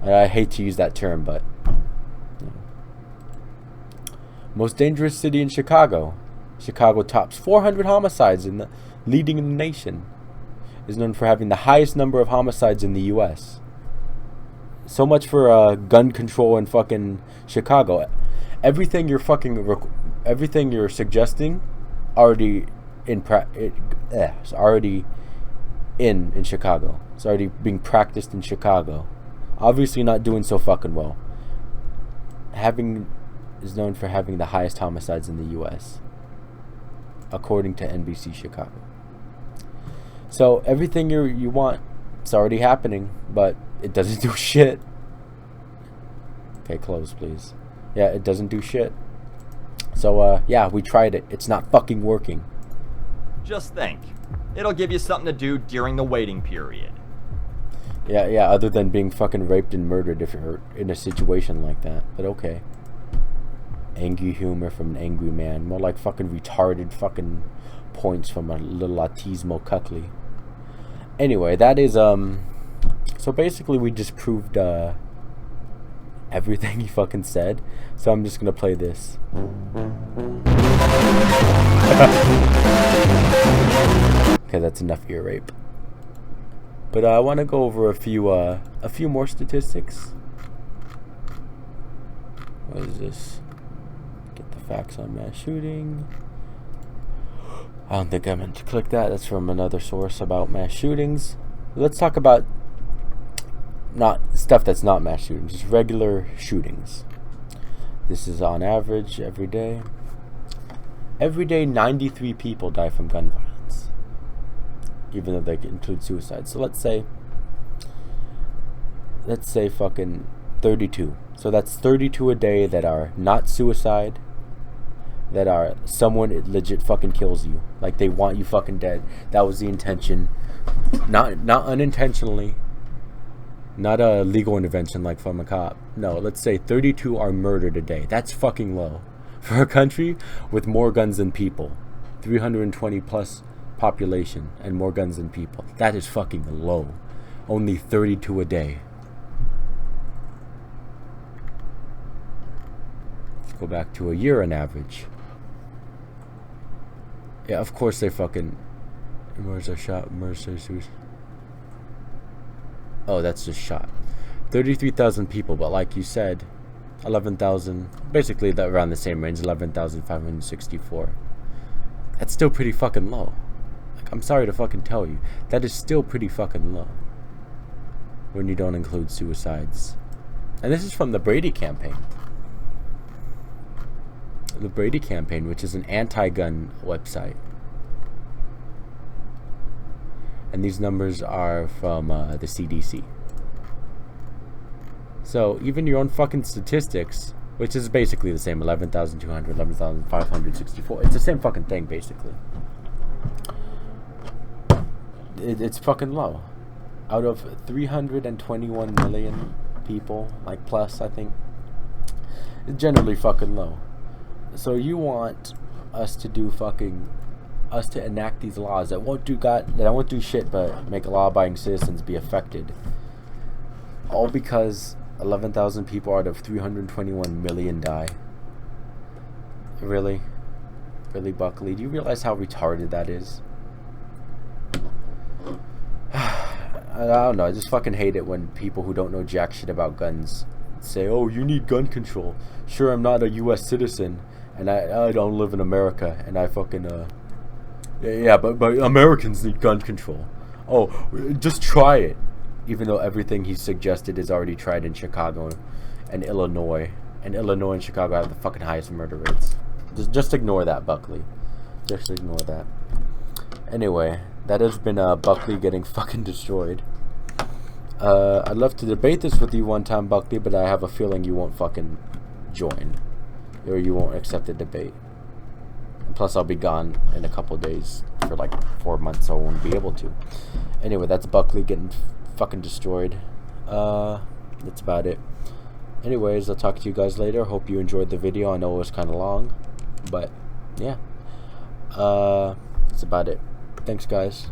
And I hate to use that term, but Most dangerous city in Chicago. Chicago tops 400 homicides leading in the nation. Is known for having the highest number of homicides in the U.S. So much for gun control in fucking Chicago. Everything you're suggesting already in it's already in Chicago. It's already being practiced in Chicago. Obviously not doing so fucking well. Is known for having the highest homicides in the U.S. according to NBC Chicago. So everything you want, it's already happening, but it doesn't do shit. Okay, close, please. Yeah, it doesn't do shit. So yeah, we tried it. It's not fucking working. Just think. It'll give you something to do during the waiting period. Yeah, other than being fucking raped and murdered if you're in a situation like that. But okay. Angry humor from an angry man. More like fucking retarded fucking points from a little autismo cuckly. Anyway, that is, so basically we just proved, everything he fucking said. So I'm just gonna play this. Okay, that's enough ear rape. But I want to go over a few more statistics. What is this? Get the facts on mass shooting. I don't think I meant to click that. That's from another source about mass shootings. Let's talk about not stuff that's not mass shootings, just regular shootings. This is on average every day. Every day, 93 people die from gun violence, even though they include suicide. So let's say fucking 32. So that's 32 a day that are not suicide, that are someone legit fucking kills you, like they want you fucking dead. That was the intention, not unintentionally, not a legal intervention like from a cop. No, let's say 32 are murdered a day. That's fucking low for a country with more guns than people, 320 plus population and more guns than people. That is fucking low. Only 32 a day. Let's go back to a year on average. Yeah, of course they fucking murders shot, suicide. Oh, that's just shot. 33,000 people, but like you said, 11,000, basically around the same range, 11,564. That's still pretty fucking low. Like, I'm sorry to fucking tell you, that is still pretty fucking low when you don't include suicides. And this is from the Brady campaign. The Brady campaign, which is an anti-gun website. And these numbers are from the CDC. So even your own fucking statistics, which is basically the same, 11,200, 11,564. It's the same fucking thing, basically. It's fucking low. Out of 321 million people, like plus, I think, it's generally fucking low. So you want us to enact these laws that won't do shit but make law-abiding citizens be affected, all because 11,000 people out of 321 million die. Really, Buckley? Do you realize how retarded that is? I don't know. I just fucking hate it when people who don't know jack shit about guns say, "Oh, you need gun control." Sure, I'm not a U.S. citizen, and I don't live in America, and I fucking yeah, but Americans need gun control. Oh, just try it. Even though everything he suggested is already tried in Chicago and Illinois. And Illinois and Chicago have the fucking highest murder rates. Just ignore that, Buckley. Just ignore that. Anyway, that has been Buckley getting fucking destroyed. I'd love to debate this with you one time, Buckley, but I have a feeling you won't fucking join. Or you won't accept the debate. And plus, I'll be gone in a couple days for like 4 months, so I won't be able to. Anyway, that's Buckley getting fucking destroyed. That's about it. Anyways, I'll talk to you guys later. Hope you enjoyed the video. I know it was kind of long, but yeah. That's about it. Thanks, guys.